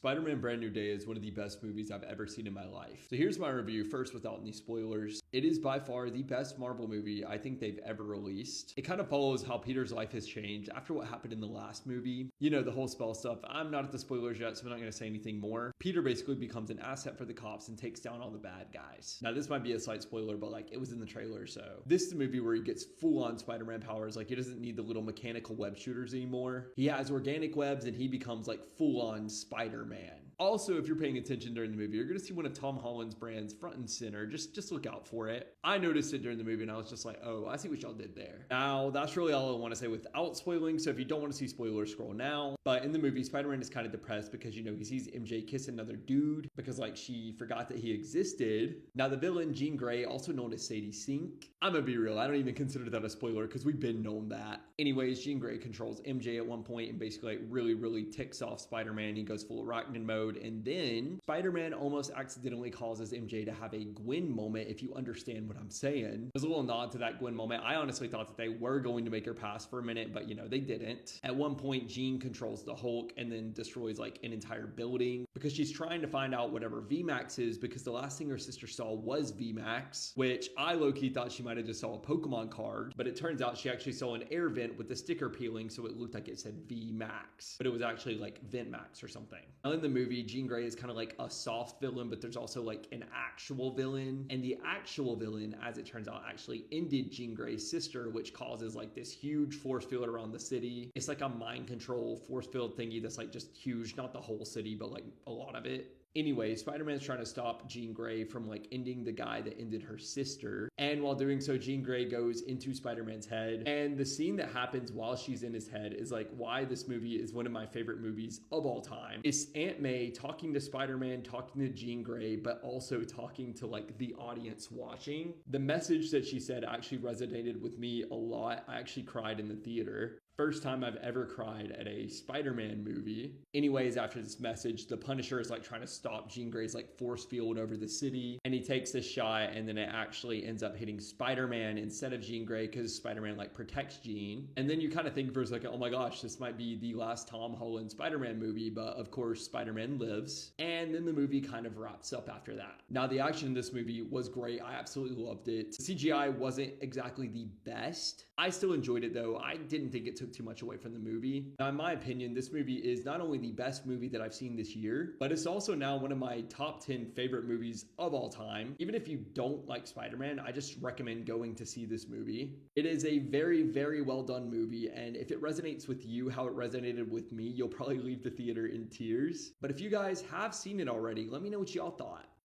Spider-Man Brand New Day is one of the best movies I've ever seen in my life. So here's my review, first without any spoilers. It is by far the best Marvel movie I think they've ever released. It kind of follows how Peter's life has changed after what happened in the last movie. You know, the whole spell stuff. I'm not at the spoilers yet, so I'm not going to say anything more. Peter basically becomes an asset for the cops and takes down all the bad guys. Now, this might be a slight spoiler, but like it was in the trailer, so. This is the movie where he gets full-on Spider-Man powers. Like he doesn't need the little mechanical web shooters anymore. He has organic webs and he becomes like full-on Spider-Man. Also, if you're paying attention during the movie, you're going to see one of Tom Holland's brands front and center. Just look out for it. I noticed it during the movie and I was just like, oh, I see what y'all did there. Now, that's really all I want to say without spoiling. So if you don't want to see spoilers, scroll now. But in the movie, Spider-Man is kind of depressed because, you know, he sees MJ kiss another dude because like she forgot that he existed. Now, the villain, Jean Grey, also known as Sadie Sink. I'm going to be real. I don't even consider that a spoiler because we've been known that. Anyways, Jean Grey controls MJ at one point and basically like really ticks off Spider-Man. He goes full arachnid mode. And then Spider-Man almost accidentally causes MJ to have a Gwen moment, if you understand what I'm saying. There's a little nod to that Gwen moment. I honestly thought that they were going to make her pass for a minute, but you know, they didn't. At one point, Jean controls the Hulk and then destroys like an entire building because she's trying to find out whatever VMAX is, because the last thing her sister saw was VMAX, which I low-key thought she might have just saw a Pokemon card, but it turns out she actually saw an air vent with the sticker peeling, so it looked like it said VMAX, but it was actually like VentMax or something. Now in the movie, Jean Grey is kind of like a soft villain, but there's also like an actual villain, and the actual villain, as it turns out, actually ended Jean Grey's sister, which causes like this huge force field around the city. It's like a mind control force field thingy that's like just huge, not the whole city, but like a lot of it. Anyway, Spider-Man's trying to stop Jean Grey from like ending the guy that ended her sister. And while doing so, Jean Grey goes into Spider-Man's head. And the scene that happens while she's in his head is like why this movie is one of my favorite movies of all time. It's Aunt May talking to Spider-Man, talking to Jean Grey, but also talking to like the audience watching. The message that she said actually resonated with me a lot. I actually cried in the theater. First time I've ever cried at a Spider-Man movie. Anyways, after this message, the Punisher is like trying to stop Jean Grey's like force field over the city. And he takes this shot and then it actually ends up hitting Spider-Man instead of Jean Grey because Spider-Man like protects Jean. And then you kind of think for a second, oh my gosh, this might be the last Tom Holland Spider-Man movie. But of course, Spider-Man lives. And then the movie kind of wraps up after that. Now, the action in this movie was great. I absolutely loved it. The CGI wasn't exactly the best. I still enjoyed it though. I didn't think it took too much away from the movie. Now, in my opinion, this movie is not only the best movie that I've seen this year, but it's also now one of my top 10 favorite movies of all time. Even if you don't like Spider-Man, I just recommend going to see this movie. It is a very well done movie, and if it resonates with you how it resonated with me, you'll probably leave the theater in tears. But if you guys have seen it already, let me know what y'all thought.